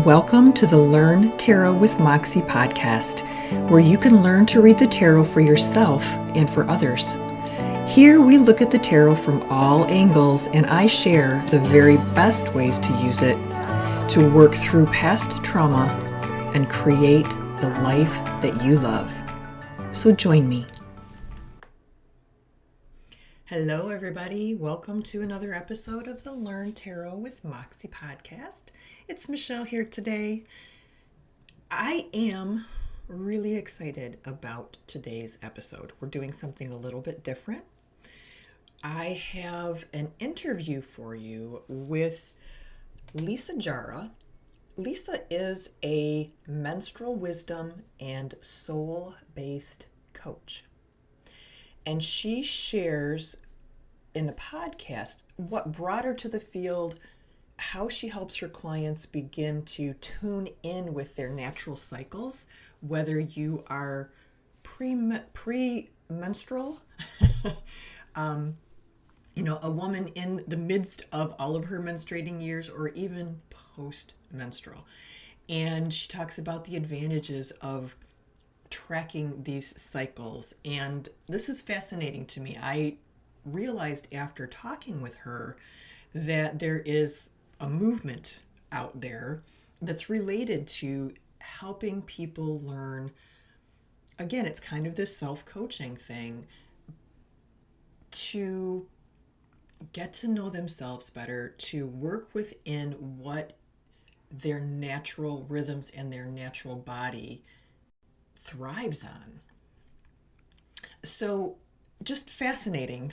Welcome to the Learn Tarot with Moxxie podcast, where you can learn to read the tarot for yourself and for others. Here we look at the tarot from all angles, and I share the very best ways to use it to work through past trauma and create the life that you love. So join me. Hello, everybody. Welcome to another episode of the Learn Tarot with Moxxie podcast. It's Michelle here today. I am really excited about today's episode. We're doing something a little bit different. I have an interview for you with Lisa Jara. Lisa is a menstrual wisdom and soul-based coach. And she shares in the podcast what brought her to the field, how she helps her clients begin to tune in with their natural cycles, whether you are pre-menstrual, a woman in the midst of all of her menstruating years, or even post-menstrual. And she talks about the advantages of tracking these cycles. And this is fascinating to me. I realized after talking with her that there is a movement out there that's related to helping people learn. Again, it's kind of this self-coaching thing to get to know themselves better, to work within what their natural rhythms and their natural body thrives on. So just fascinating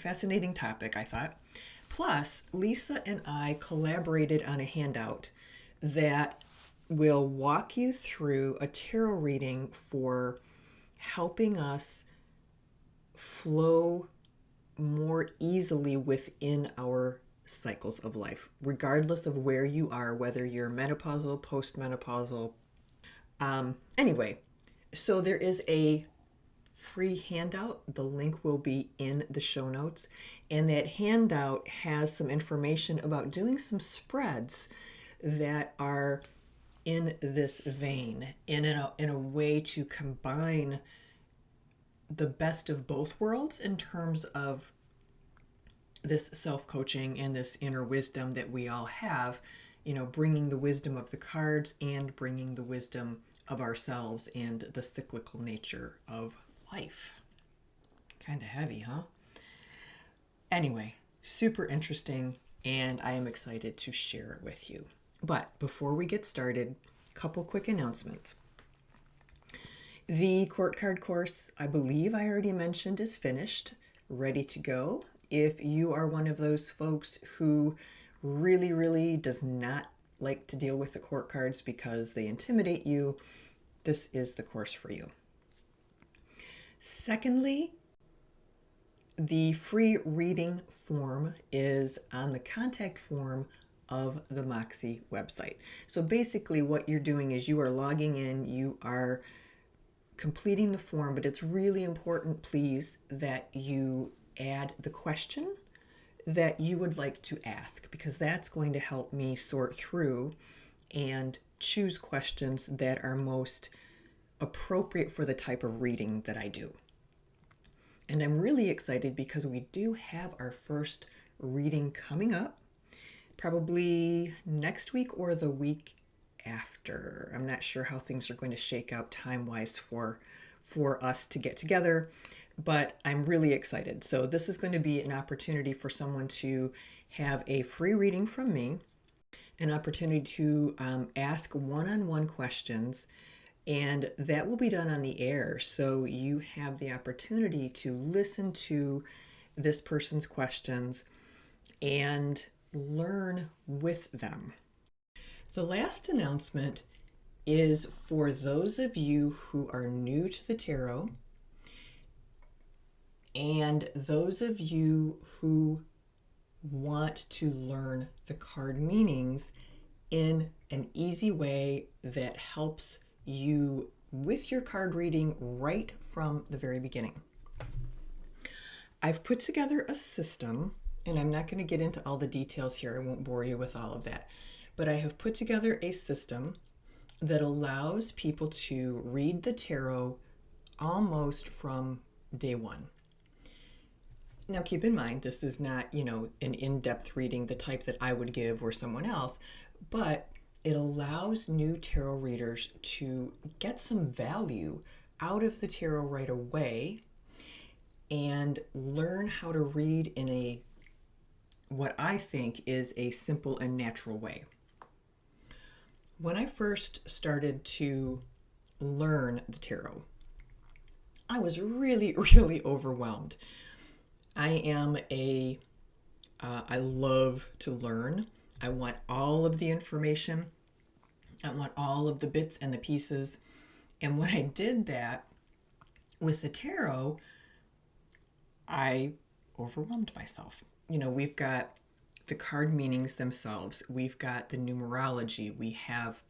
topic, I thought. Plus, Lisa and I collaborated on a handout that will walk you through a tarot reading for helping us flow more easily within our cycles of life, regardless of where you are, whether you're menopausal, postmenopausal. Anyway, so there is a free handout. The link will be in the show notes. And that handout has some information about doing some spreads that are in this vein, in a way to combine the best of both worlds in terms of this self-coaching and this inner wisdom that we all have, bringing the wisdom of the cards and bringing the wisdom of ourselves and the cyclical nature of life. Kind of heavy, huh? Anyway, super interesting, and I am excited to share it with you. But before we get started, a couple quick announcements. The court card course, I believe I already mentioned, is finished, ready to go. If you are one of those folks who really does not like to deal with the court cards because they intimidate you, this is the course for you. Secondly, the free reading form is on the contact form of the Moxxie website. So basically what you're doing is you are logging in, you are completing the form, but it's really important, please, that you add the question that you would like to ask, because that's going to help me sort through and choose questions that are most appropriate for the type of reading that I do. And I'm really excited because we do have our first reading coming up, probably next week or the week after. I'm not sure how things are going to shake out time-wise for us to get together, but I'm really excited. So this is going to be an opportunity for someone to have a free reading from me, an opportunity to ask one-on-one questions, and that will be done on the air. So you have the opportunity to listen to this person's questions and learn with them. The last announcement is for those of you who are new to the tarot and those of you who want to learn the card meanings in an easy way that helps you with your card reading right from the very beginning. I've put together a system, and I'm not going to get into all the details here. I won't bore you with all of that. But I have put together a system that allows people to read the tarot almost from day one. Now, keep in mind, this is not, an in-depth reading, the type that I would give or someone else, but it allows new tarot readers to get some value out of the tarot right away and learn how to read in what I think is a simple and natural way. When I first started to learn the tarot, I was really, really overwhelmed. I love to learn. I want all of the information. I want all of the bits and the pieces. And when I did that with the tarot, I overwhelmed myself. We've got the card meanings themselves. We've got the numerology. We have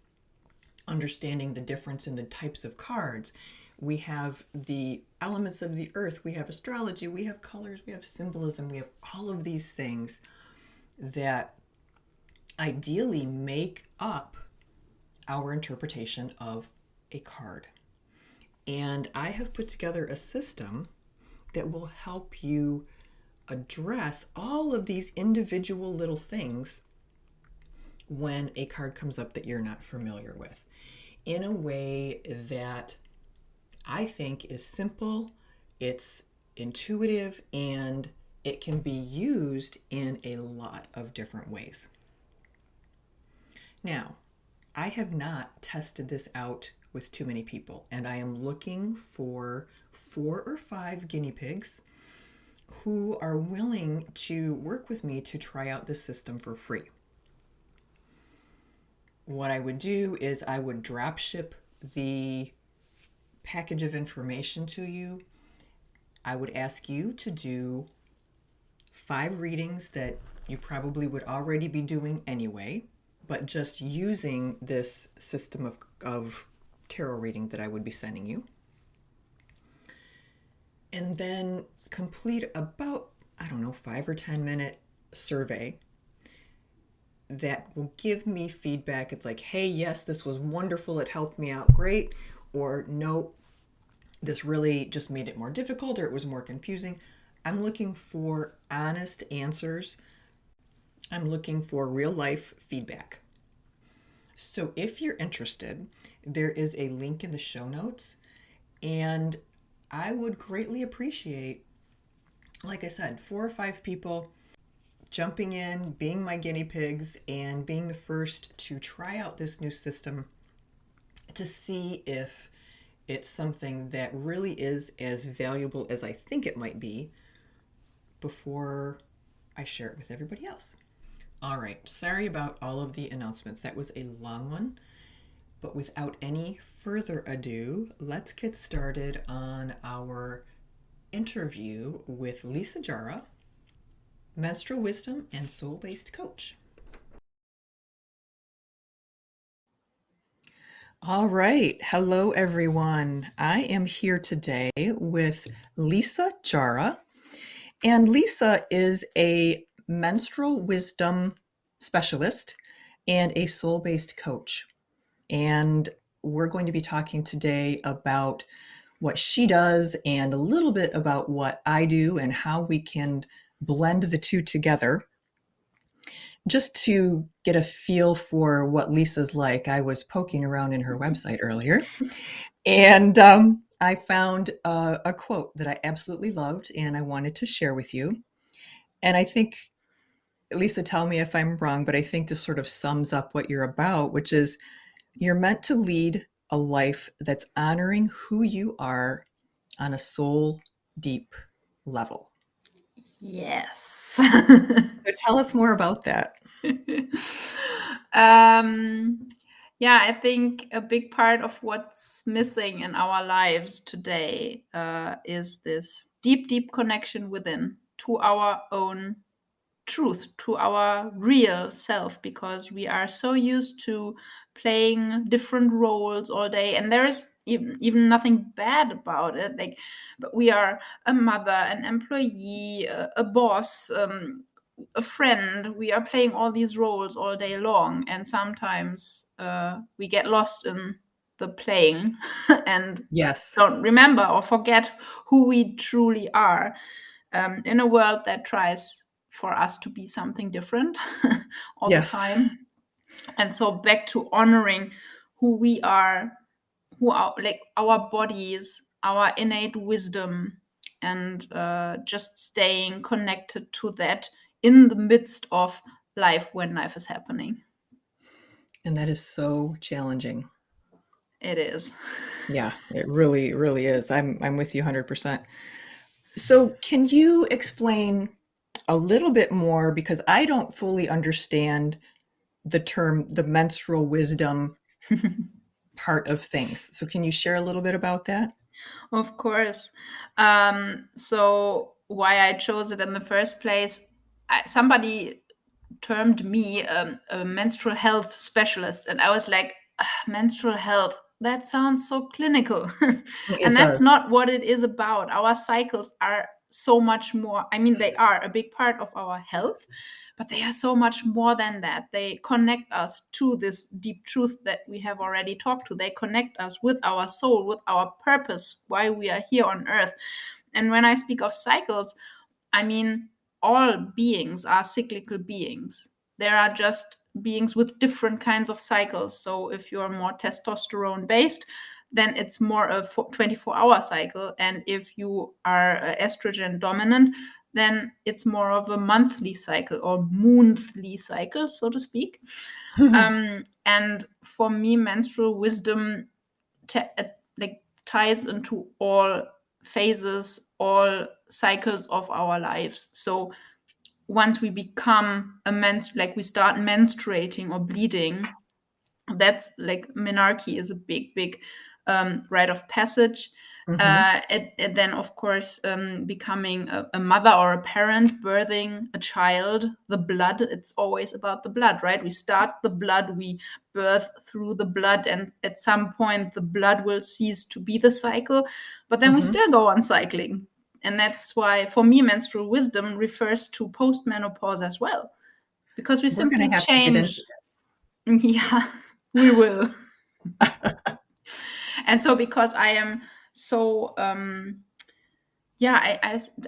understanding the difference in the types of cards. We have the elements of the earth. We have astrology. We have colors. We have symbolism. We have all of these things that ideally make up our interpretation of a card. And I have put together a system that will help you address all of these individual little things when a card comes up that you're not familiar with, in a way that I think is simple, it's intuitive, and it can be used in a lot of different ways. Now, I have not tested this out with too many people, and I am looking for 4 or 5 guinea pigs who are willing to work with me to try out this system for free. What I would do is I would drop ship the package of information to you. I would ask you to do 5 readings that you probably would already be doing anyway, but just using this system of tarot reading that I would be sending you. And then complete about, 5 or 10 minute survey that will give me feedback. It's like, hey, yes, this was wonderful. It helped me out great. Or no, this really just made it more difficult, or it was more confusing. I'm looking for honest answers. I'm looking for real life feedback. So if you're interested, there is a link in the show notes, and I would greatly appreciate, like I said, 4 or 5 people jumping in, being my guinea pigs, and being the first to try out this new system to see if it's something that really is as valuable as I think it might be before I share it with everybody else. All right, sorry about all of the announcements. That was a long one, but without any further ado, let's get started on our interview with Lisa Jara, menstrual wisdom and soul-based coach. All right. Hello, everyone. I am here today with Lisa Jara. And Lisa is a menstrual wisdom specialist and a soul-based coach. And we're going to be talking today about what she does and a little bit about what I do and how we can blend the two together. Just to get a feel for what Lisa's like, I was poking around in her website earlier, and I found a quote that I absolutely loved and I wanted to share with you. And I think, Lisa, tell me if I'm wrong, but I think this sort of sums up what you're about, which is you're meant to lead a life that's honoring who you are on a soul deep level. Yes. So tell us more about that. Yeah, I think a big part of what's missing in our lives today is this deep, deep connection within to our own truth, to our real self, because we are so used to playing different roles all day, and there is even nothing bad about it. But we are a mother, an employee, a boss, a friend. We are playing all these roles all day long, and sometimes we get lost in the playing and Yes. don't remember or forget who we truly are, in a world that tries for us to be something different all the Yes. time. And so back to honoring who we are, who are like our bodies, our innate wisdom, and just staying connected to that in the midst of life when life is happening. And that is so challenging. It is. Yeah, it really, really is. I'm with you 100%. So, can you explain a little bit more, because I don't fully understand the term, the menstrual wisdom part of things. So, can you share a little bit about that? Of course. So why I chose it in the first place, somebody termed me a menstrual health specialist, and I was like, "Ah, menstrual health, that sounds so clinical." It And that's does. not what it is about. Our cycles are so much more. I mean, they are a big part of our health, but they are so much more than that. They connect us to this deep truth that we have already talked to. They connect us with our soul, with our purpose, why we are here on earth. And when I speak of cycles, I mean, all beings are cyclical beings. There are just beings with different kinds of cycles. So if you're more testosterone based, then it's more a 24-hour cycle. And if you are estrogen dominant, then it's more of a monthly cycle or monthly cycle, so to speak. And for me, menstrual wisdom like ties into all phases, all cycles of our lives. So once we become like we start menstruating or bleeding, that's like menarche is a big rite of passage. Hmm. And then of course becoming a mother or a parent, birthing a child, the blood, it's always about the blood, right? We start the blood, we birth through the blood, and at some point the blood will cease to be the cycle, but then we Hmm. still go on cycling. And that's why for me menstrual wisdom refers to postmenopause as well, because we We're going simply to have to get into change. Yeah, we will. that. And so because I am so yeah,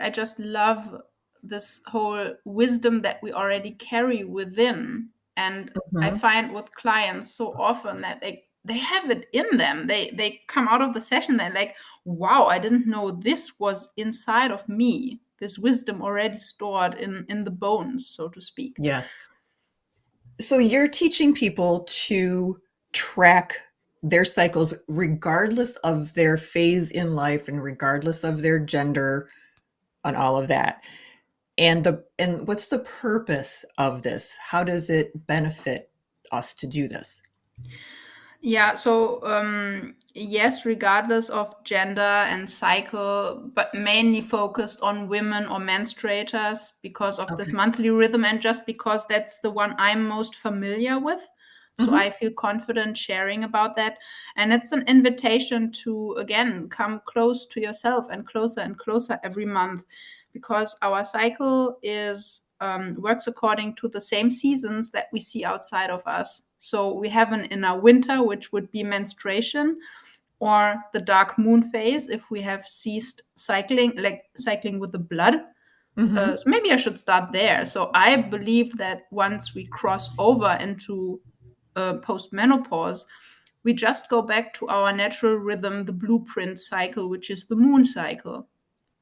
I just love this whole wisdom that we already carry within. And I Hmm. find with clients so often that they have it in them. They come out of the session, they're like, wow, I didn't know this was inside of me, this wisdom already stored in the bones, so to speak. Yes. So, you're teaching people to track their cycles regardless of their phase in life and regardless of their gender and all of that. And what's the purpose of this? How does it benefit us to do this? Yeah, so yes, regardless of gender and cycle, but mainly focused on women or menstruators because of this Okay. monthly rhythm and just because that's the one I'm most familiar with. So Hmm. I feel confident sharing about that. And it's an invitation to, again, come close to yourself and closer every month, because our cycle is works according to the same seasons that we see outside of us. So we have an inner winter, which would be menstruation, or the dark moon phase if we have ceased cycling, like cycling with the blood. Hmm. So maybe I should start there. So I believe that once we cross over into postmenopause, we just go back to our natural rhythm, the blueprint cycle, which is the moon cycle,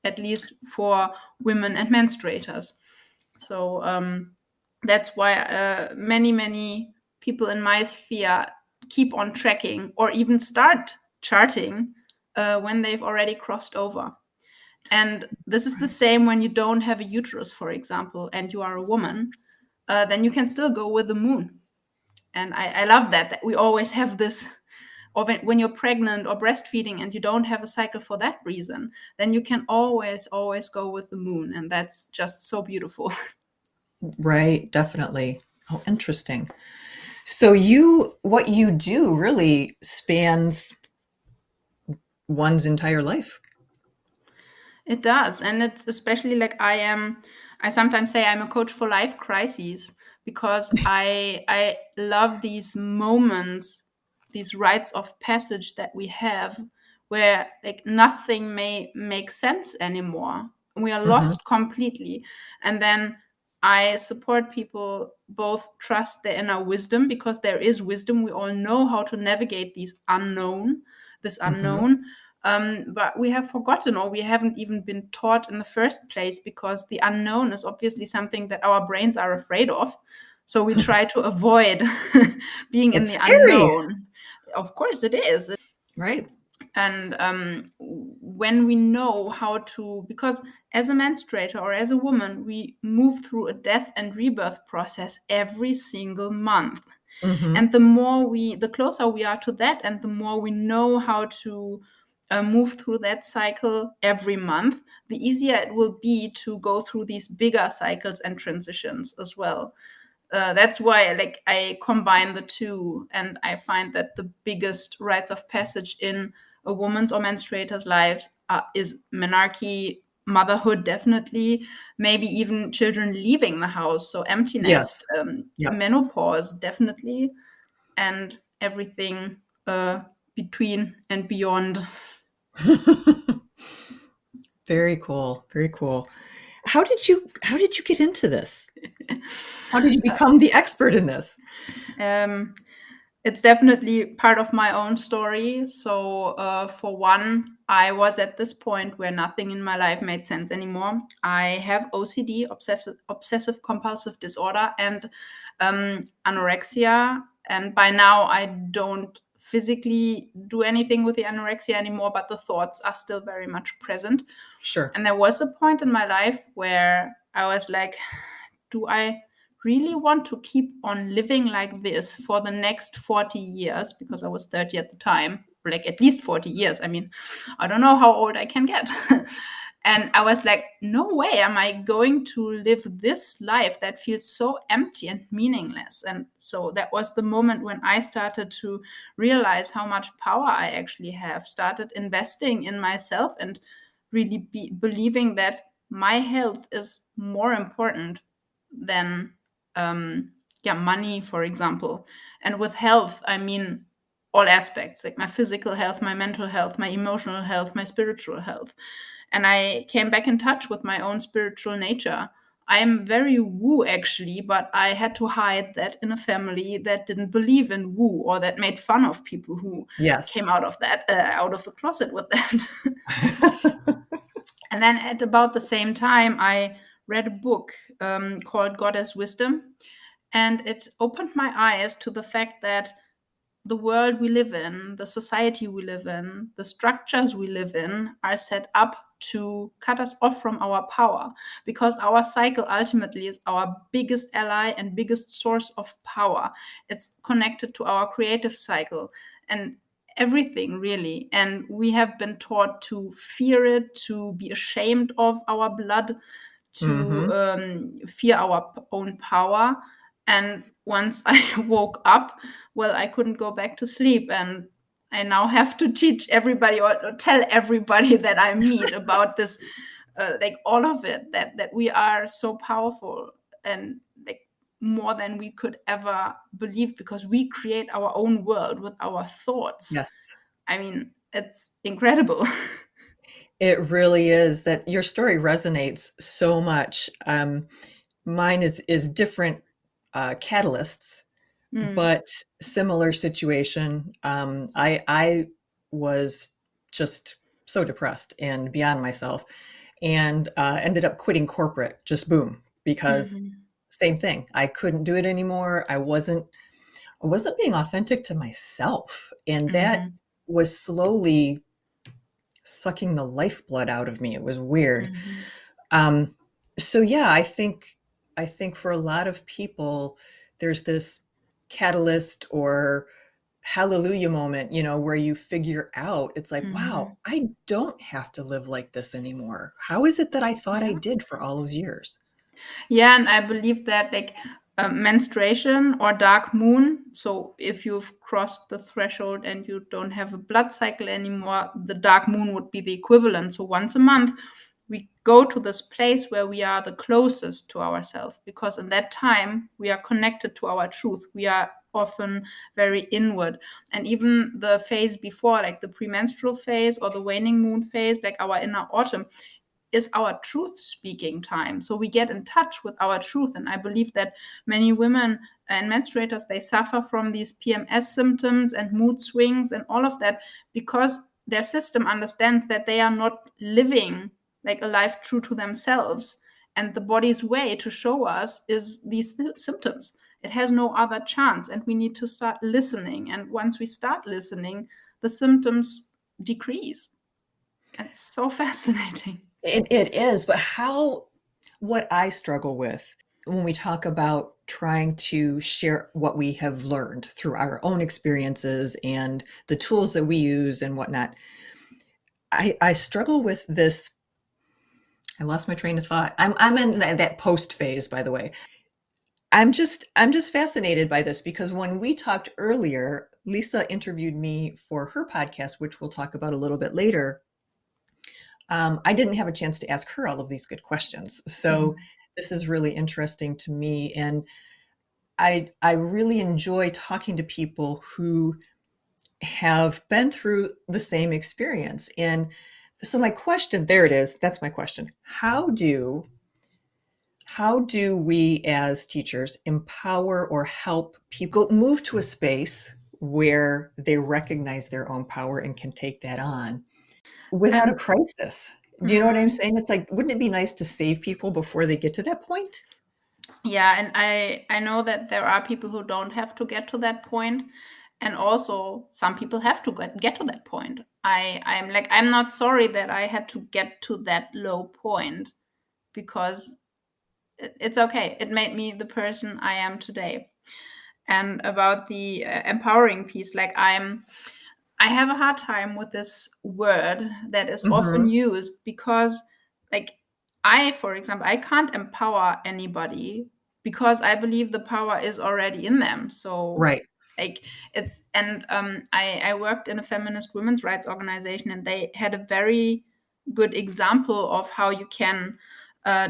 at least for women and menstruators. So that's why many people in my sphere keep on tracking or even start charting when they've already crossed over. And this is the same when you don't have a uterus, for example, and you are a woman. Then you can still go with the moon. And I love that we always have this. Or when you're pregnant or breastfeeding and you don't have a cycle for that reason, then you can always go with the moon. And that's just so beautiful. Right, definitely. Oh, interesting. So what you do really spans one's entire life. It does. And it's especially like I am. I sometimes say I'm a coach for life crises because I love these moments, these rites of passage that we have where like nothing may make sense anymore. We are Hmm. lost completely. And then I support people both trust their inner wisdom because there is wisdom. We all know how to navigate this Hmm. unknown, but we have forgotten or we haven't even been taught in the first place because the unknown is obviously something that our brains are afraid of. So we try to avoid being in It's the scary, unknown. Of course, it is. right? And when we know how to, because as a menstruator or as a woman, we move through a death and rebirth process every single month. Hmm. And the closer we are to that, and the more we know how to move through that cycle every month, the easier it will be to go through these bigger cycles and transitions as well. That's why like I combine the two, and I find that the biggest rites of passage in a woman's or menstruator's lives is menarche, motherhood, definitely, maybe even children leaving the house, so empty nest, Yes. Yep. menopause, definitely, and everything between and beyond. Very cool. Very cool. How did you get into this? How did you become the expert in this? Um, it's definitely part of my own story. So, for one, I was at this point where nothing in my life made sense anymore. I have OCD, obsessive compulsive disorder, and anorexia. And by now, I don't physically do anything with the anorexia anymore, but the thoughts are still very much present. Sure. And there was a point in my life where I was like, do I really want to keep on living like this for the next 40 years? Because I was 30 at the time, or like at least 40 years. I mean, I don't know how old I can get. And I was like, no way am I going to live this life that feels so empty and meaningless. And so that was the moment when I started to realize how much power I actually have, started investing in myself and really believing that my health is more important than money, for example. And with health, I mean all aspects, like my physical health, my mental health, my emotional health, my spiritual health. And I came back in touch with my own spiritual nature. I'm very woo actually, but I had to hide that in a family that didn't believe in woo or that made fun of people who Yes. came out of the closet with that. And then at about the same time, I read a book called Goddess Wisdom, and it opened my eyes to the fact that the world we live in, the society we live in, the structures we live in are set up to cut us off from our power because our cycle ultimately is our biggest ally and biggest source of power. It's connected to our creative cycle and everything, really. And we have been taught to fear it, to be ashamed of our blood, to Hmm. fear our own power. And once I woke up, well, I couldn't go back to sleep. And I now have to teach everybody or tell everybody that I meet about this, like all of it, that we are so powerful and like more than we could ever believe because we create our own world with our thoughts. Yes. I mean, it's incredible. It really is that your story resonates so much. Mine is different catalysts, Mm, but similar situation. I was just so depressed and beyond myself, and ended up quitting corporate. Just boom, because mhm, same thing. I couldn't do it anymore. I wasn't being authentic to myself, and that mhm, was slowly sucking the lifeblood out of me. It was weird. mhm, Um, so yeah, I think for a lot of people, there's this catalyst or hallelujah moment, where you figure out it's like, wow, mhm. I don't have to live like this anymore. How is it that I thought I Yeah. did for all those years? Yeah, and I believe that like menstruation or dark moon. So if you've crossed the threshold and you don't have a blood cycle anymore, the dark moon would be the equivalent. So once a month, we go to this place where we are the closest to ourselves, because in that time we are connected to our truth. We are often very inward. And even the phase before, like the premenstrual phase or the waning moon phase, like our inner autumn, is our truth speaking time. So we get in touch with our truth. And I believe that many women and menstruators, they suffer from these PMS symptoms and mood swings and all of that, because their system understands that they are not living like a life true to themselves. And the body's way to show us is these symptoms. It has no other chance. And we need to start listening. And once we start listening, the symptoms decrease. It's so fascinating. It is, but what I struggle with when we talk about trying to share what we have learned through our own experiences and the tools that we use and whatnot, I struggle with this. I lost my train of thought. I'm in that post phase, by the way. I'm just fascinated by this because when we talked earlier, Lisa interviewed me for her podcast, which we'll talk about a little bit later. I didn't have a chance to ask her all of these good questions. So this is really interesting to me. And I really enjoy talking to people who have been through the same experience. And so my question, there it is, that's my question. How do we as teachers empower or help people move to a space where they recognize their own power and can take that on without a crisis? Do you know what I'm Mm, saying? It's like, wouldn't it be nice to save people before they get to that point? yeah, and I know that there are people who don't have to get to that point, and also some people have to get to that point. I'm like, I'm not sorry that I had to get to that low point, because it's okay. It made me the person I am today. And about the empowering piece, like I have a hard time with this word that is often Mhm. used, because, like, I, for example, I can't empower anybody because I believe the power is already in them. So, Right. like, it's, and I worked in a feminist women's rights organization, and they had a very good example of how you can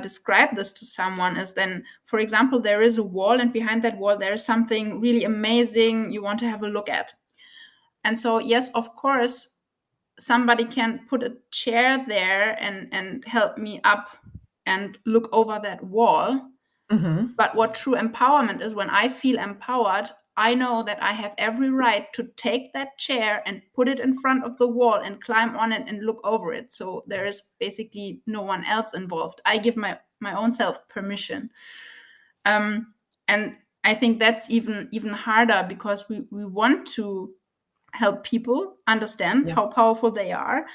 describe this to someone. Is then, for example, there is a wall, and behind that wall, there is something really amazing you want to have a look at. And so, yes, of course, somebody can put a chair there and help me up and look over that wall. Mhm. But what true empowerment is, when I feel empowered, I know that I have every right to take that chair and put it in front of the wall and climb on it and look over it. So there is basically no one else involved. I give my own self permission. And I think that's even harder, because we want to help people understand Yeah. how powerful they are,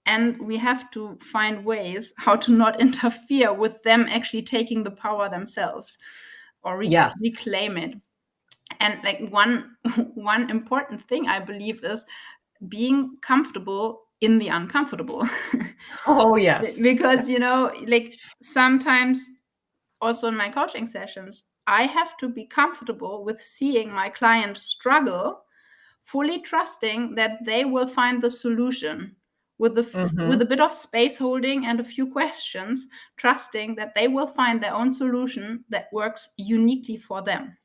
and we have to find ways how to not interfere with them actually taking the power themselves, or Yes. reclaim it. And like one important thing I believe is being comfortable in the uncomfortable. Oh, yes. Because, like, sometimes, also in my coaching sessions, I have to be comfortable with seeing my client struggle, fully trusting that they will find the solution, with a Mhm. bit of space holding and a few questions, trusting that they will find their own solution that works uniquely for them.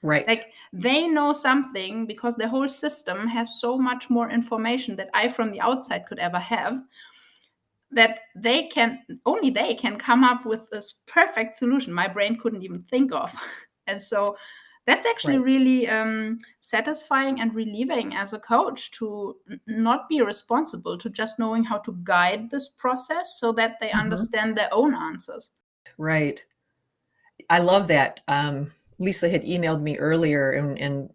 Right. Like, they know something because the whole system has so much more information that I from the outside could ever have, that they can come up with this perfect solution my brain couldn't even think of. And so that's actually Right. really satisfying and relieving as a coach, to not be responsible, to just knowing how to guide this process so that they Mhm. understand their own answers. Right. I love that. Lisa had emailed me earlier and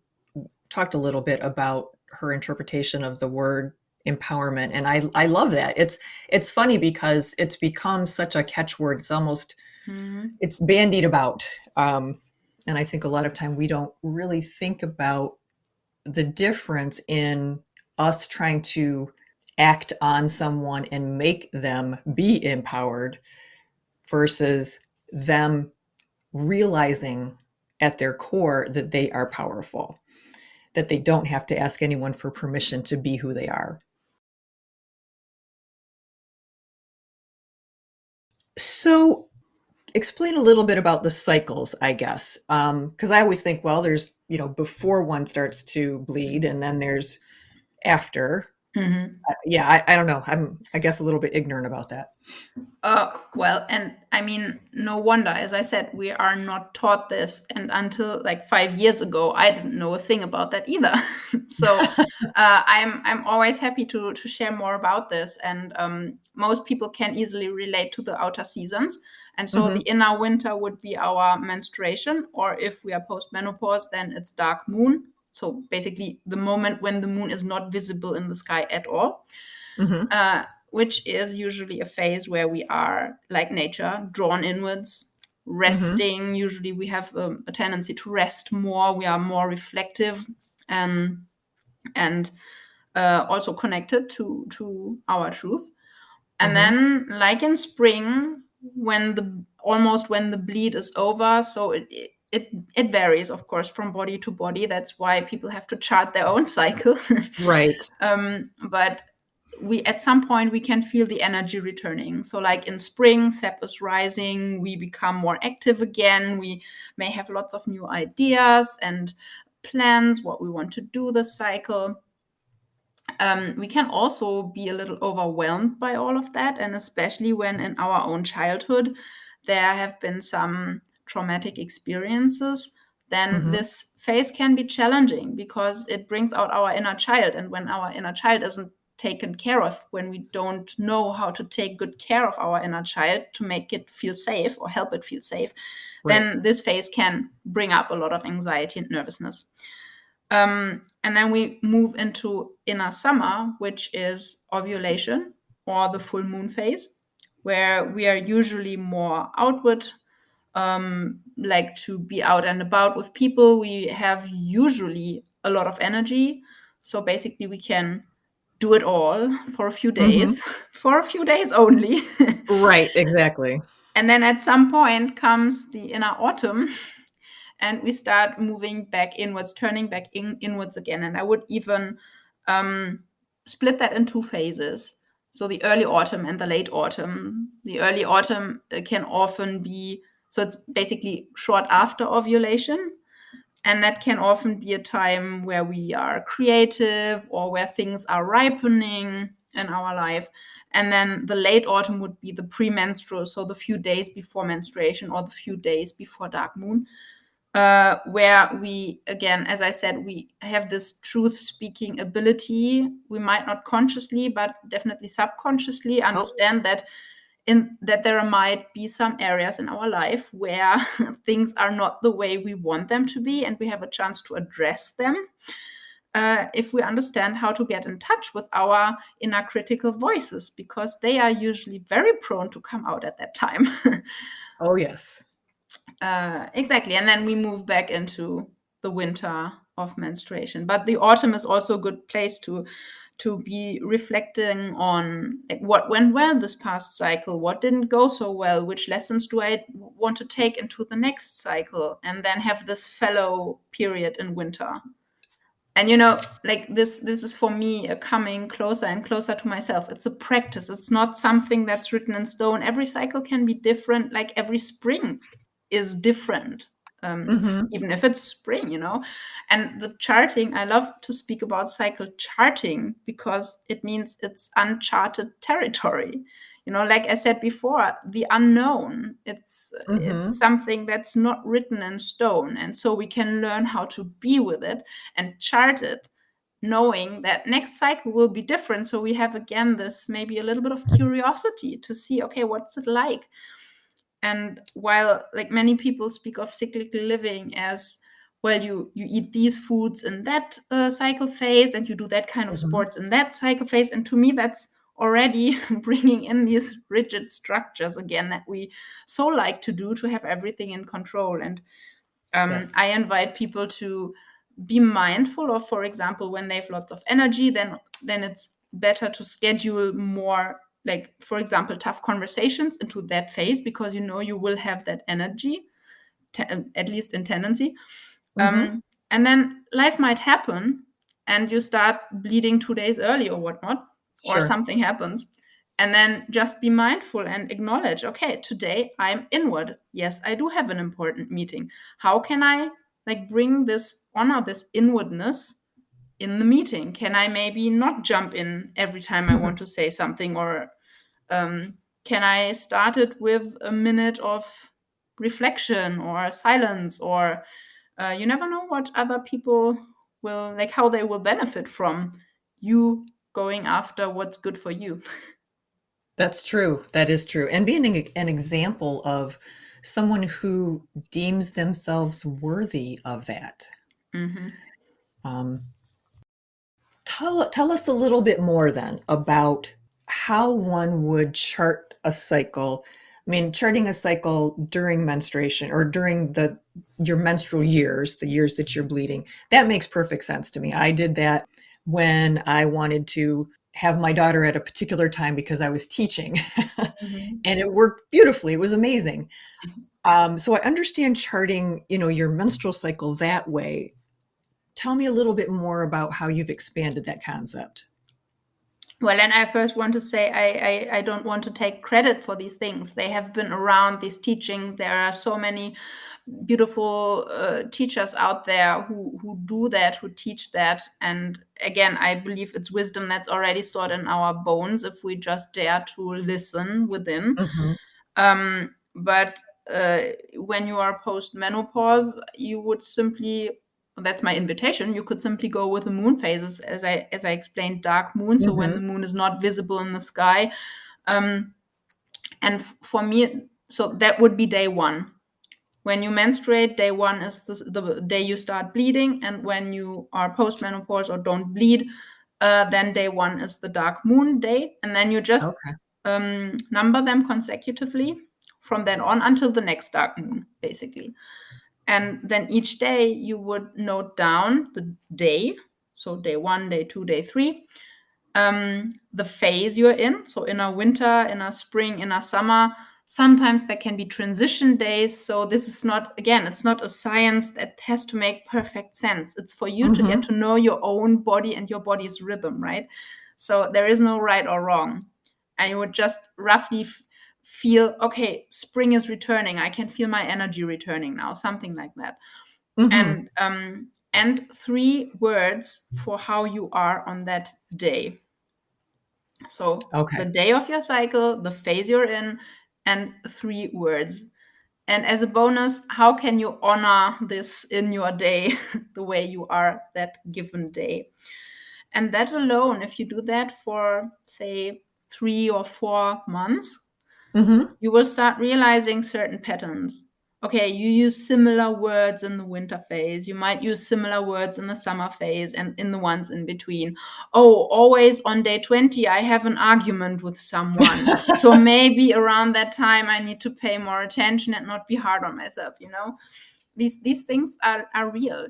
talked a little bit about her interpretation of the word empowerment, and I love that. It's funny because it's become such a catchword. Mhm. It's bandied about, and I think a lot of time we don't really think about the difference in us trying to act on someone and make them be empowered versus them realizing at their core that they are powerful, that they don't have to ask anyone for permission to be who they are. So explain a little bit about the cycles, I guess. Because I always think, well, there's, before one starts to bleed and then there's after. Mhm. Yeah, I don't know. I guess, a little bit ignorant about that. Well, and I mean, no wonder. As I said, we are not taught this, and until like 5 years ago, I didn't know a thing about that either. So, I'm always happy to share more about this. And most people can easily relate to the outer seasons, and so the Hmm. inner winter would be our menstruation, or if we are post menopause, then it's dark moon. So basically, the moment when the moon is not visible in the sky at all. Hmm. Which is usually a phase where we are, like nature, drawn inwards, Hmm. resting. Usually, we have a tendency to rest more. We are more reflective, and also connected to our truth. And Hmm. then, like in spring, when the bleed is over, so it varies, of course, from body to body. That's why people have to chart their own cycle. Right. But we at some point we can feel the energy returning. So like in spring, sap is rising, we become more active again, we may have lots of new ideas and plans what we want to do this cycle. We can also be a little overwhelmed by all of that, and especially when in our own childhood there have been some traumatic experiences, then Hmm. this phase can be challenging because it brings out our inner child. And when our inner child isn't taken care of, when we don't know how to take good care of our inner child to make it feel safe or help it feel safe, Right. then this phase can bring up a lot of anxiety and nervousness. And then we move into inner summer, which is ovulation or the full moon phase, where we are usually more outward, like to be out and about with people. We have usually a lot of energy. So basically, we can do it all for a few Hmm. days, for a few days only. Right, exactly. And then at some point comes the inner autumn, and we start moving back inwards, turning back inwards again. And I would even um, split that in two phases. So the early autumn and the late autumn. The early autumn can often be, so it's basically short after ovulation. And that can often be a time where we are creative or where things are ripening in our life. And then the late autumn would be the premenstrual, so the few days before menstruation or the few days before dark moon, where we, again, as I said, we have this truth speaking ability. We might not consciously, but definitely subconsciously Help. understand that there might be some areas in our life where things are not the way we want them to be, and we have a chance to address them. If we understand how to get in touch with our inner critical voices, because they are usually very prone to come out at that time. Oh, yes. Exactly. And then we move back into the winter of menstruation. But the autumn is also a good place to be reflecting on, like, what went well this past cycle, what didn't go so well, which lessons do I want to take into the next cycle, and then have this fallow period in winter. And like this is for me a coming closer and closer to myself. It's a practice. It's not something that's written in stone. Every cycle can be different, like every spring is different, Hmm. even if it's spring. And the charting, I love to speak about cycle charting because it means it's uncharted territory. Like I said before, the unknown, it's Hmm. something that's not written in stone, and so we can learn how to be with it and chart it, knowing that next cycle will be different. So we have again this maybe a little bit of curiosity to see, okay, what's it like? And while, like, many people speak of cyclical living as, well, you eat these foods in that cycle phase, and you do that kind of Hmm. sports in that cycle phase, and to me that's already bringing in these rigid structures again that we so like to do, to have everything in control. And Yes. I invite people to be mindful of, for example, when they have lots of energy, then it's better to schedule more, like, for example, tough conversations into that phase, because you will have that energy, at least in tendency. Hmm. And then life might happen, and you start bleeding 2 days early or whatnot, or Sure. something happens. And then just be mindful and acknowledge, okay, today I'm inward. Yes, I do have an important meeting. How can I like bring this honor, this inwardness in the meeting? Can I maybe not jump in every time I want to say something, or can I start it with a minute of reflection or silence? Or you never know what other people will like, how they will benefit from you going after what's good for you. That's true. That is true. And being an example of someone who deems themselves worthy of that. Hmm. Um, tell us a little bit more then about how one would chart a cycle. I mean, charting a cycle during menstruation or during your menstrual years, the years that you're bleeding, that makes perfect sense to me. I did that when I wanted to have my daughter at a particular time because I was teaching, Hmm. and it worked beautifully. It was amazing. So I understand charting, your menstrual cycle that way. Tell me a little bit more about how you've expanded that concept. Well, and I first want to say I don't want to take credit for these things. They have been around, this teaching. There are so many beautiful teachers out there who do that, who teach that. And again, I believe it's wisdom that's already stored in our bones if we just dare to listen within. Hmm. But when you are post menopause, you would simply, that's my invitation, you could simply go with the moon phases, as I explained, dark moon, so when Hmm. the moon is not visible in the sky. um, and for me, so that would be day one. When you menstruate, day one is the day you start bleeding, and when you are post menopause or don't bleed, then day one is the dark moon day, and then you just Okay. number them consecutively from then on until the next dark moon, basically. And then each day you would note down the day, so day one, day two, day three, the phase you're in. So in a winter, in a spring, in a summer, sometimes there can be transition days. So this is not, again, it's not a science that has to make perfect sense. It's for you to get Hmm. to know your own body and your body's rhythm, right? So there is no right or wrong. And you would just roughly feel, okay, spring is returning. I can feel my energy returning now, something like that. Hmm. And 3 words for how you are on that day. So the Okay. day of your cycle, the phase you're in, and 3 words. And as a bonus, how can you honor this in your day, the way you are that given day? And that alone, if you do that for, say, 3 or 4 months, Hmm. you will start realizing certain patterns. Okay, you use similar words in the winter phase. You might use similar words in the summer phase and in the ones in between. Oh, always on day 20, I have an argument with someone. So maybe around that time, I need to pay more attention and not be hard on myself, you know? These things are real.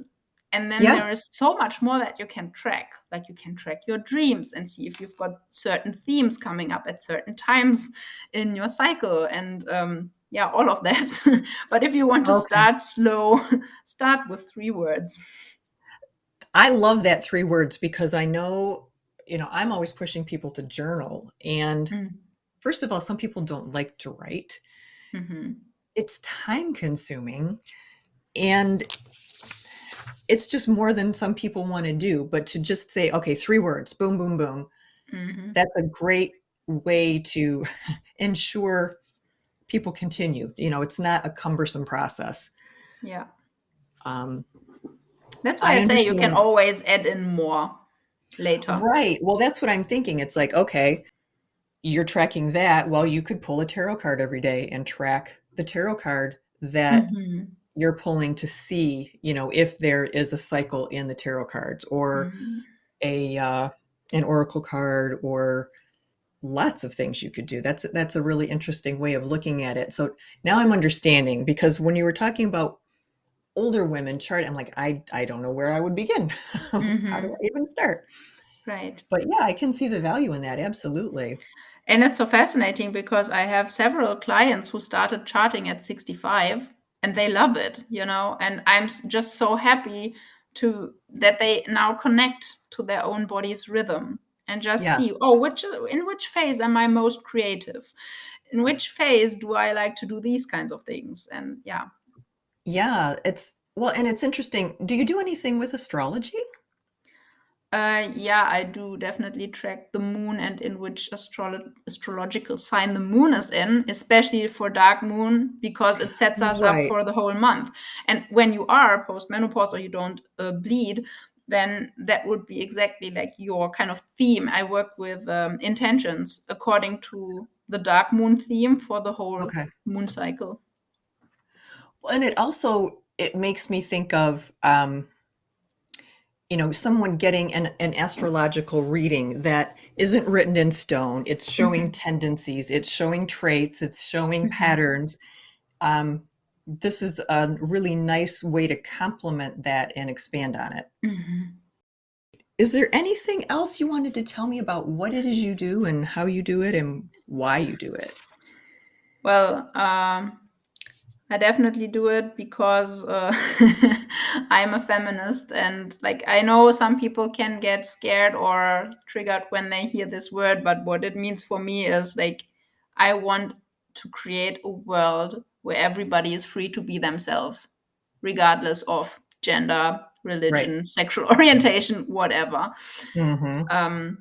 And then Yeah. there is so much more that you can track. Like you can track your dreams and see if you've got certain themes coming up at certain times in your cycle, and yeah, all of that. But if you want to Okay. start slow, start with 3 words. I love that 3 words because I know, I'm always pushing people to journal. And Mm. first of all, some people don't like to write. Hmm. It's time consuming and it's just more than some people want to do. But to just say, okay, 3 words, boom, boom, boom, Hmm. that's a great way to ensure people continue. It's not a cumbersome process. Yeah, Um, that's why I I say you can understand. always add in more later. Right. Well, that's what I'm thinking. It's like, okay, you're tracking that. Well, you could pull a tarot card every day and track the tarot card that Hmm. you're pulling to see, if there is a cycle in the tarot cards or Hmm. a an oracle card or lots of things you could do. That's a really interesting way of looking at it. So now I'm understanding because when you were talking about older women chart, I'm like, I don't know where I would begin. How do Hmm. I even start? Right. But yeah, I can see the value in that. Absolutely. And it's so fascinating because I have several clients who started charting at 65 and they love it, you know, and I'm just so happy to that they now connect to their own body's rhythm. and just Yeah. see, oh, in which phase am I most creative? In which phase do I like to do these kinds of things? And yeah. Yeah, well, and it's interesting. Do you do anything with astrology? Yeah, I do definitely track the moon and in which astrological sign the moon is in, especially for dark moon, because it sets us up Right. for the whole month. And when you are post-menopause or you don't bleed, then that would be exactly like your kind of theme. I work with intentions according to the dark moon theme for the whole Okay. moon cycle. Well, and it makes me think of someone getting an astrological reading that isn't written in stone. It's showing Mhm. tendencies, it's showing traits, it's showing Mhm. patterns. Um, this is a really nice way to complement that and expand on it. Mhm. Is there anything else you wanted to tell me about what it is you do and how you do it and why you do it? Well, I definitely do it because I'm a feminist, and like I know some people can get scared or triggered when they hear this word, but what it means for me is like I want to create a world where everybody is free to be themselves, regardless of gender, Right. religion, sexual orientation, whatever. Hmm. Um,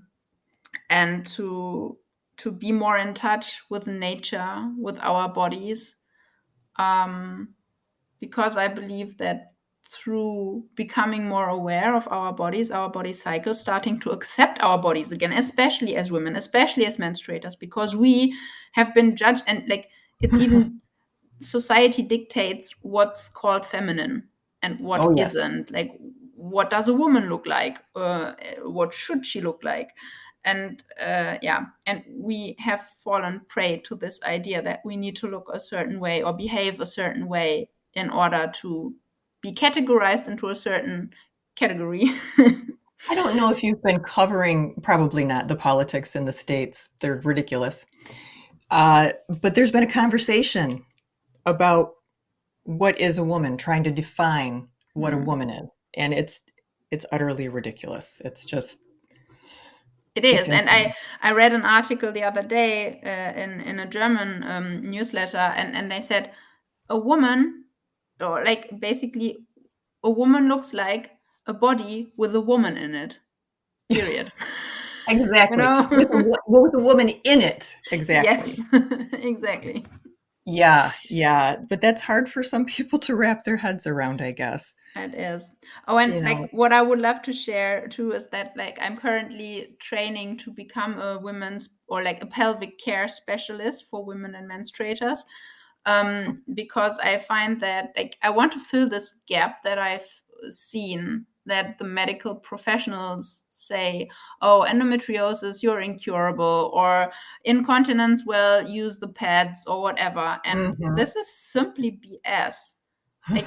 and to be more in touch with nature, with our bodies. Um, because I believe that through becoming more aware of our body cycles, starting to accept our bodies again, especially as women, especially as menstruators, because we have been judged, and like it's even society dictates what's called feminine and what Oh, yes. isn't. Like, what does a woman look like? What should she look like? And yeah, and we have fallen prey to this idea that we need to look a certain way or behave a certain way in order to be categorized into a certain category. I don't know if you've been covering, probably not, the politics in the States. They're ridiculous. But there's been a conversation about what is a woman, trying to define what a Hmm. woman is. And it's utterly ridiculous. It It's is, and insane. I read an article the other day in a German newsletter, and they said a woman, or like basically a woman looks like a body with a woman in it. Period. You Exactly. know? With a woman in it. Yes, Exactly. exactly. Yeah, yeah. But that's hard for some people to wrap their heads around, I guess. It is. Oh, and You know, like what I would love to share too is that like I'm currently training to become a women's or like a pelvic care specialist for women and menstruators. Because I find that like I want to fill this gap that I've seen that the medical professionals say, oh, endometriosis, you're incurable, or incontinence, well, use the pads or whatever. And mhm. this is simply BS. Like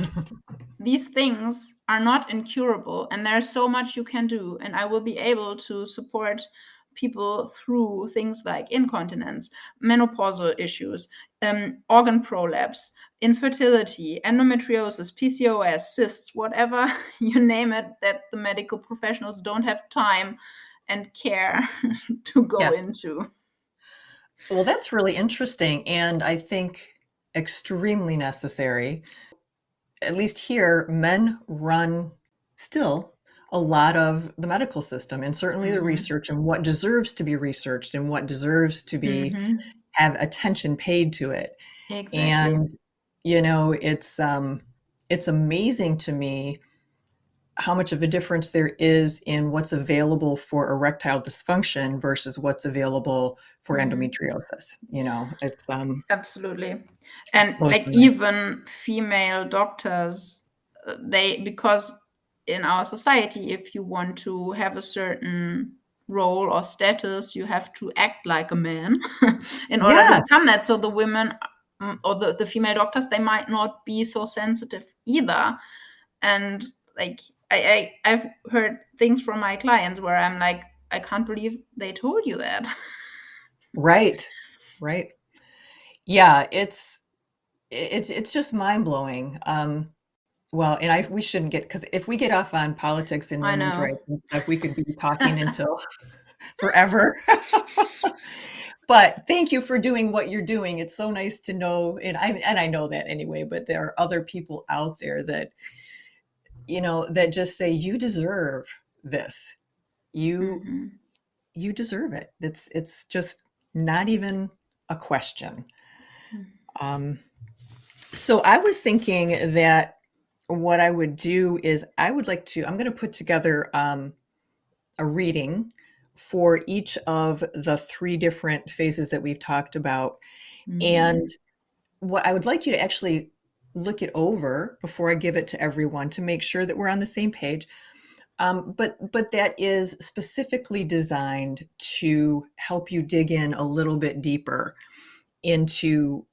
these things are not incurable, and there's so much you can do, and I will be able to support people through things like incontinence, menopausal issues, organ prolapse, infertility, endometriosis, PCOS, cysts, whatever you name it, that the medical professionals don't have time and care to go Yes. into. Well, that's really interesting, and I think extremely necessary. At least here, men run still a lot of the medical system and certainly the Hmm. research and what deserves to be researched and what deserves to be Hmm. have attention paid to it. Exactly. And it's amazing to me how much of a difference there is in what's available for erectile dysfunction versus what's available for Mhm. endometriosis. It's Absolutely. And blows like my mind. even female doctors, they, because in our society, if you want to have a certain role or status, you have to act like a man in order to Yeah, become that. So the women or the female doctors, they might not be so sensitive either. And like I've heard things from my clients where I'm like, I can't believe they told you that. right. Right. Yeah, it's just mind-blowing. Well, and I we shouldn't get because if we get off on politics and I women's know. rights and stuff, we could be talking until forever. But thank you for doing what you're doing. It's so nice to know, and I know that anyway, but there are other people out there that, that just say you deserve this. You Mhm. you deserve it. It's just not even a question. Um, so I was thinking that what I would do is I'm going to put together a reading for each of the three different phases that we've talked about. Mhm. And what I would like you to actually look it over before I give it to everyone to make sure that we're on the same page. But that is specifically designed to help you dig in a little bit deeper into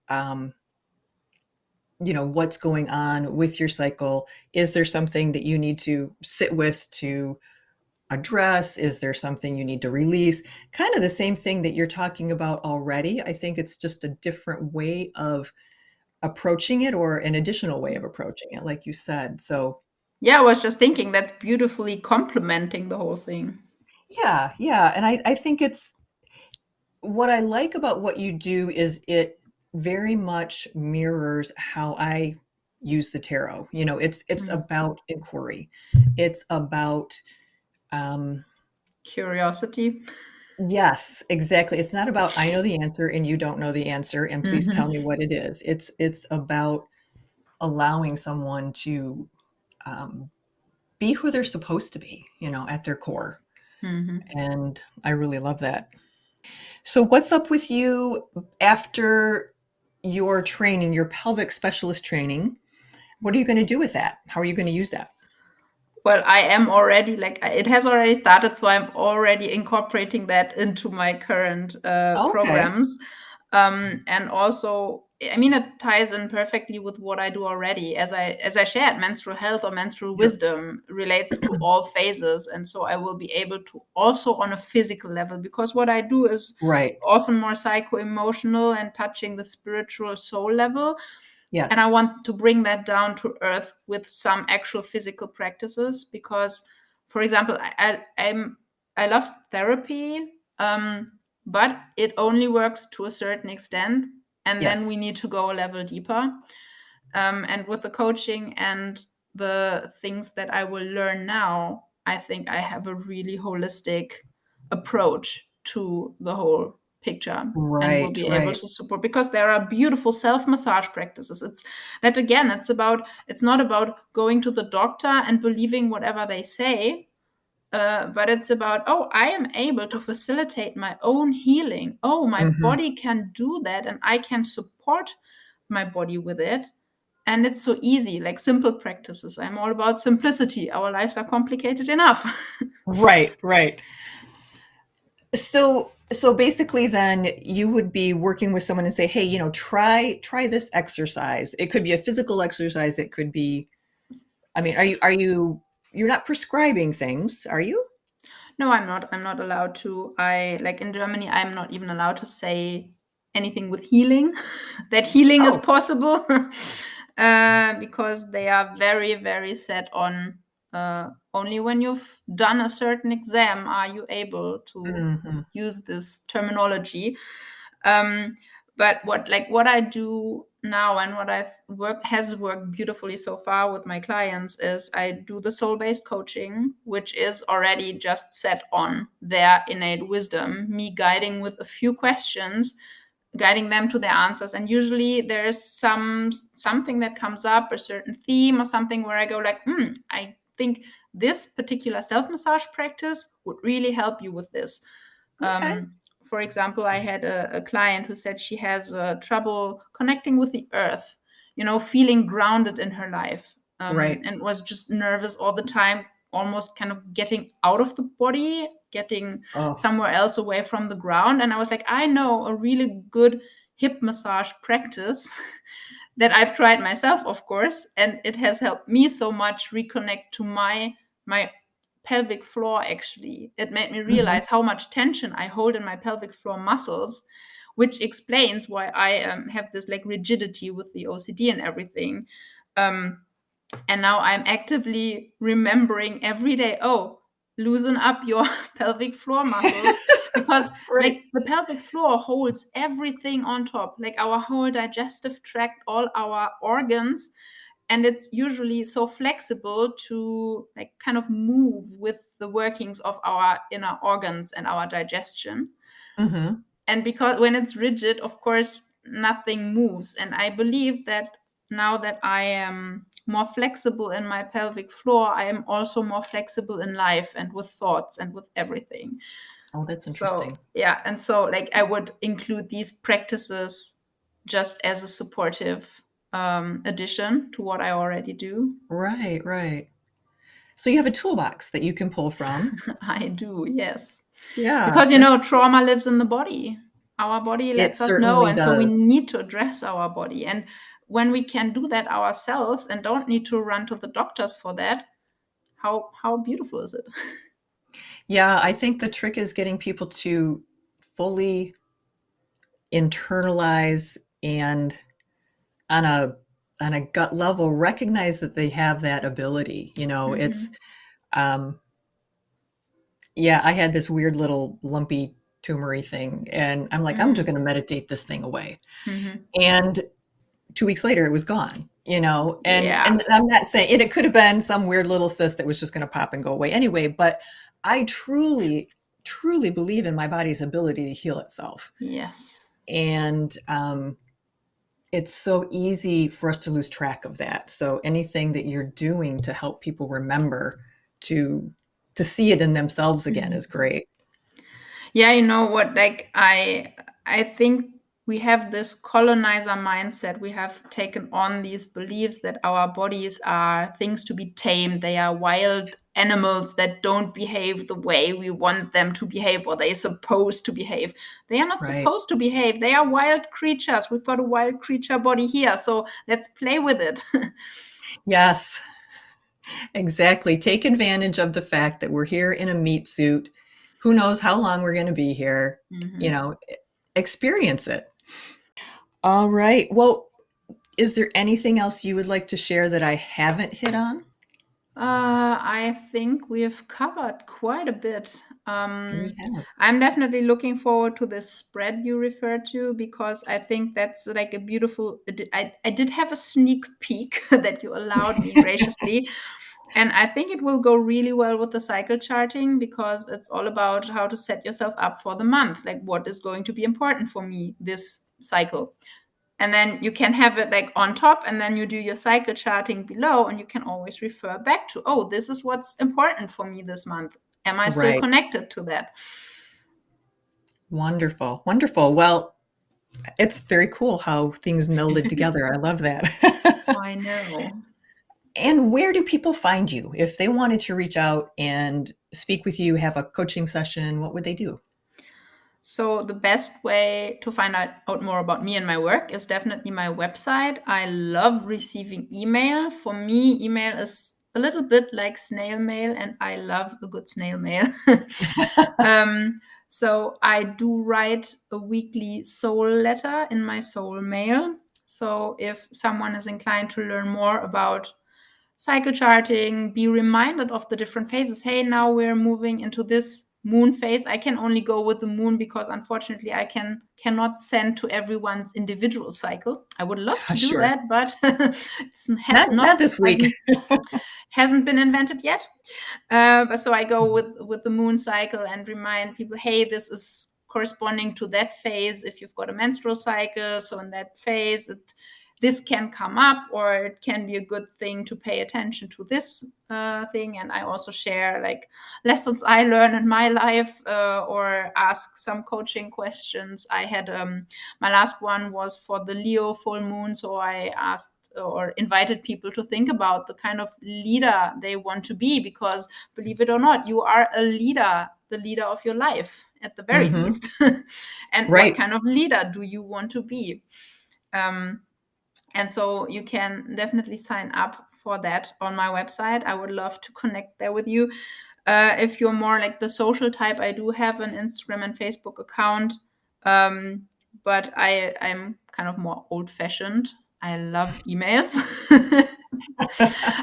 what's going on with your cycle. Is there something that you need to sit with to address? Is there something you need to release? Kind of the same thing that you're talking about already. I think it's just a different way of approaching it, or an additional way of approaching it, like you said. So Yeah, I was just thinking that's beautifully complementing the whole thing. yeah, yeah. And I think it's what I like about what you do is it very much mirrors how I use the tarot. It's Mm. about inquiry. It's about um Curiosity. yes, exactly. It's not about I know the answer and you don't know the answer and please tell Mhm. me what it is. It's about allowing someone to um, be who they're supposed to be, at their core. Mhm. And I really love that. So, what's up with you after your training, your pelvic specialist training? What are you going to do with that? How are you going to use that? Well, I am already like it has already started, so I'm already incorporating that into my current Okay. programs. And also, I mean, it ties in perfectly with what I do already. As I shared, menstrual health or menstrual Yep. wisdom relates to all phases, and so I will be able to also on a physical level, because what I do is Right. often more psycho emotional and touching the spiritual soul level, and I Yes. want to bring that down to earth with some actual physical practices. Because, for example, I love therapy, but it only works to a certain extent, and then Yes. we need to go a level deeper. And with the coaching and the things that I will learn now, I think I have a really holistic approach to the whole picture, and will Right. be able Right. to support, because there are beautiful self massage practices. It's that again, it's not about going to the doctor and believing whatever they say, but it's about, oh, I am able to facilitate my own healing. Oh, my Hmm. body can do that, and I can support my body with it. And it's so easy, like simple practices. I'm all about simplicity. Our lives are complicated enough. Right. Right. So basically, then you would be working with someone and say, "Hey, try this exercise." It could be a physical exercise. It could be. I mean, you're not prescribing things, are you? No, I'm not. I'm not allowed to. I like in Germany, I'm not even allowed to say anything with healing, that healing is Oh. possible, because they are very, very set on only when you've done a certain exam are you able to Hmm. use this terminology. Um, but what I do now, and what I've worked has worked beautifully so far with my clients, is I do the soul-based coaching, which is already just set on their innate wisdom, me guiding with a few questions, guiding them to their answers. And usually there's something that comes up, a certain theme or something, where I go like, I think this particular self-massage practice would really help you with this. Okay. For example, I had a client who said she has trouble connecting with the earth, feeling grounded in her life, Right. and was just nervous all the time, almost kind of getting out of the body, getting Oh. somewhere else away from the ground. And I was like, I know a really good hip massage practice that I've tried myself, of course, and it has helped me so much reconnect to my pelvic floor. Actually, it made me Hmm. realize how much tension I hold in my pelvic floor muscles, which explains why I have this like rigidity with the OCD and everything. Um, and now I'm actively remembering every day, oh, loosen up your pelvic floor muscles, because Right. like the pelvic floor holds everything on top, like our whole digestive tract, all our organs, and it's usually so flexible to like kind of move with the workings of our inner organs and our digestion. Mm-hmm. And because when it's rigid, of course nothing moves, and I believe that now that I am more flexible in my pelvic floor, I am also more flexible in life and with thoughts and with everything. Oh, that's So interesting. yeah, and so like I would include these practices just as a supportive addition to what I already do. Right, right. So you have a toolbox that you can pull from. I do, yes. Yeah, Because that trauma lives in the body. Our body it lets us know, certainly and so we does. need to address our body. And when we can do that ourselves and don't need to run to the doctors for that, how beautiful is it? Yeah, I think the trick is getting people to fully internalize and on a gut level recognize that they have that ability. It's Hmm. um yeah, I had this weird little lumpy tumory thing and I'm like, I'm just Mm. going to meditate this thing away. Hmm. And 2 weeks later it was gone, and Yeah. I'm not saying, and it could have been some weird little cyst that was just going to pop and go away anyway, but I truly, truly believe in my body's ability to heal itself. Yes. And it's so easy for us to lose track of that. So anything that you're doing to help people remember to to see it in themselves again is Mhm. great. Yeah, you know what? Like I think we have this colonizer mindset. We have taken on these beliefs that our bodies are things to be tamed. They are wild animals that don't behave the way we want them to behave, or they're supposed to behave. They are not Right. supposed to behave. They are wild creatures. We've got a wild creature body here, so let's play with it. Yes, exactly. Take advantage of the fact that we're here in a meat suit. Who knows how long we're going to be here? You Hmm. know, experience it. All right. Well, is there anything else you would like to share that I haven't hit on? I think we've covered quite a bit. We have. I'm definitely looking forward to this spread you referred to, because I think that's like a beautiful. I did have a sneak peek that you allowed me graciously, and I think it will go really well with the cycle charting, because it's all about how to set yourself up for the month. Like, what is going to be important for me this cycle? And then you can have it like on top, and then you do your cycle charting below, and you can always refer back to, oh, this is what's important for me this month. Am I still Right. connected to that? Wonderful. Wonderful. Well, it's very cool how things melded together. I love that. I know. And where do people find you? If they wanted to reach out and speak with you, have a coaching session, what would they do? So the best way to find out more about me and my work is definitely my website. I love receiving email. For me, email is a little bit like snail mail, and I love a good snail mail. um, so I do write a weekly soul letter in my soul mail. So if someone is inclined to learn more about cycle charting, be reminded of the different phases. Hey, now we're moving into this moon phase. I can only go with the moon, because unfortunately I cannot send to everyone's individual cycle. I would love to do Sure. that, but it's not Not this week. hasn't been invented yet. But so I go with the moon cycle and remind people, hey, this is corresponding to that phase. If you've got a menstrual cycle, so in that phase, this can come up, or it can be a good thing to pay attention to this thing. And I also share like lessons I learn in my life, or ask some coaching questions. I had my last one was for the Leo full moon, so I asked or invited people to think about the kind of leader they want to be, because believe it or not, you are a leader, the leader of your life at the very Hmm. least. And what Right. kind of leader do you want to be? um, and so you can definitely sign up for that on my website. I would love to connect there with you. If you're more like the social type, I do have an Instagram and Facebook account, um, but I'm kind of more old fashioned. I love emails.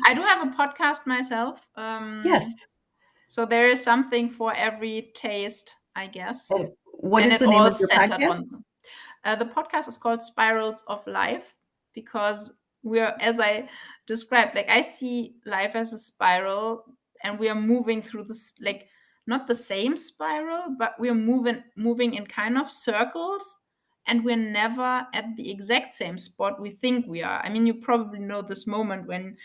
I do have a podcast myself. Yes. So there is something for every taste, I guess. Oh, what And is it the name all of your centered podcast? on the podcast is called Spirals of Life because we're, as I described, like I see life as a spiral and we are moving through this, like not the same spiral, but we're moving in kind of circles and we're never at the exact same spot we think we are. I mean, you probably know this moment when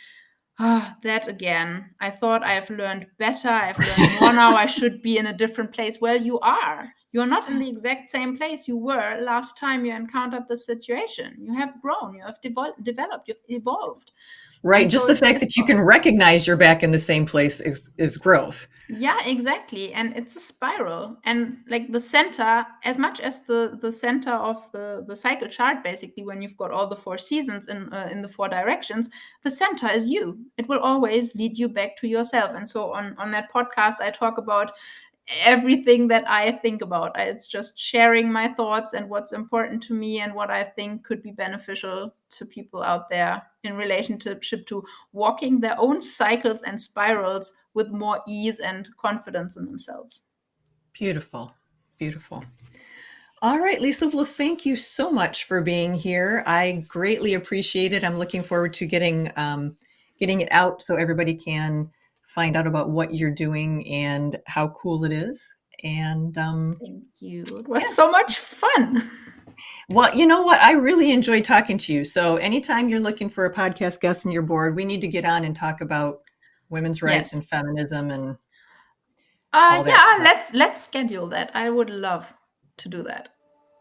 that again. I thought I've learned better. I've learned more now. I should be in a different place. Well, you are. You're not in the exact same place you were last time you encountered the situation. You have grown. You have developed. You've evolved. Right. And so Just the it's fact that you can recognize you're back in the same place is growth. yeah, exactly. And it's a spiral. And like the center, as much as the center of the cycle chart, basically, when you've got all the 4 seasons in the 4 directions, the center is you. It will always lead you back to yourself. And so on that podcast, I talk about everything that I think about. It's just sharing my thoughts and what's important to me and what I think could be beneficial to people out there in relationship to walking their own cycles and spirals with more ease and confidence in themselves. Beautiful. Beautiful. All right, Lisa. Well, thank you so much for being here. I greatly appreciate it. I'm looking forward to getting it out so everybody can find out about what you're doing and how cool it is. And Thank you. It was yeah. so much fun. Well, you know what? I really enjoyed talking to you. So anytime you're looking for a podcast guest on your board, we need to get on and talk about women's rights and Yes. feminism and all that Yeah, stuff. let's schedule that. I would love to do that.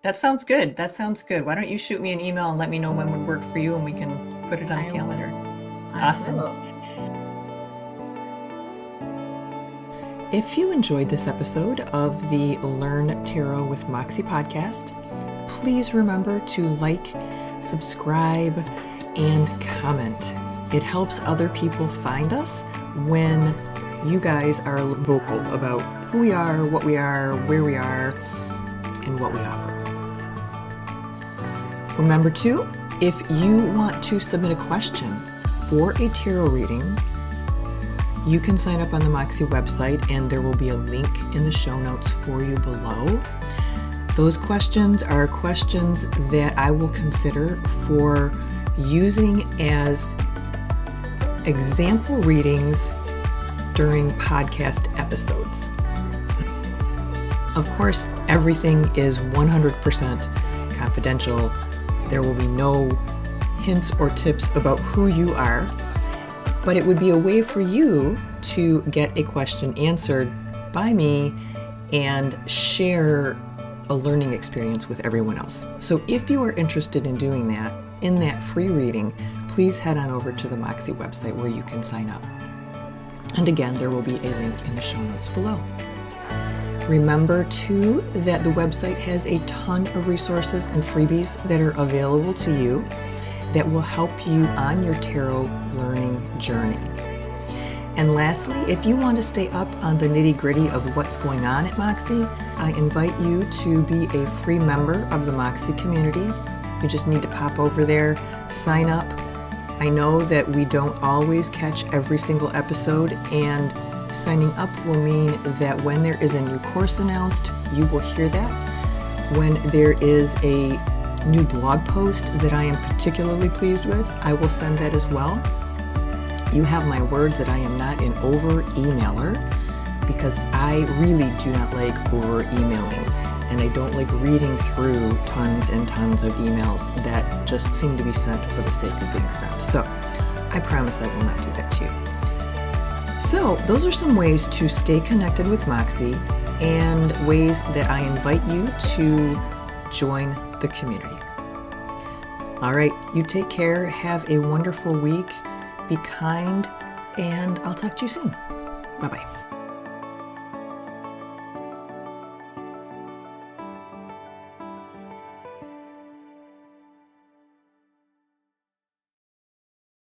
That sounds good. That sounds good. Why don't you shoot me an email and let me know when would work for you and we can put it on the I calendar. will. I Awesome. will. If you enjoyed this episode of the Learn Tarot with Moxxie podcast, please remember to like, subscribe, and comment. It helps other people find us when you guys are vocal about who we are, what we are, where we are, and what we offer. Remember too, if you want to submit a question for a tarot reading, you can sign up on the Moxxie website and there will be a link in the show notes for you below. Those questions are questions that I will consider for using as example readings during podcast episodes. Of course, everything is 100% confidential. There will be no hints or tips about who you are, but it would be a way for you to get a question answered by me and share a learning experience with everyone else. So if you are interested in doing that, in that free reading, please head on over to the Moxxie website where you can sign up. And again, there will be a link in the show notes below. Remember too that the website has a ton of resources and freebies that are available to you that will help you on your tarot learning journey. And lastly, if you want to stay up on the nitty-gritty of what's going on at Moxxie, I invite you to be a free member of the Moxxie community. You just need to pop over there, sign up. I know that we don't always catch every single episode, and signing up will mean that when there is a new course announced, you will hear that. When there is a new blog post that I am particularly pleased with, I will send that as well. You have my word that I am not an over-emailer, because I really do not like over-emailing, and I don't like reading through tons and tons of emails that just seem to be sent for the sake of being sent. So I promise I will not do that to you. So those are some ways to stay connected with Moxxie and ways that I invite you to join the community. All right, you take care, have a wonderful week, be kind, and I'll talk to you soon. Bye-bye.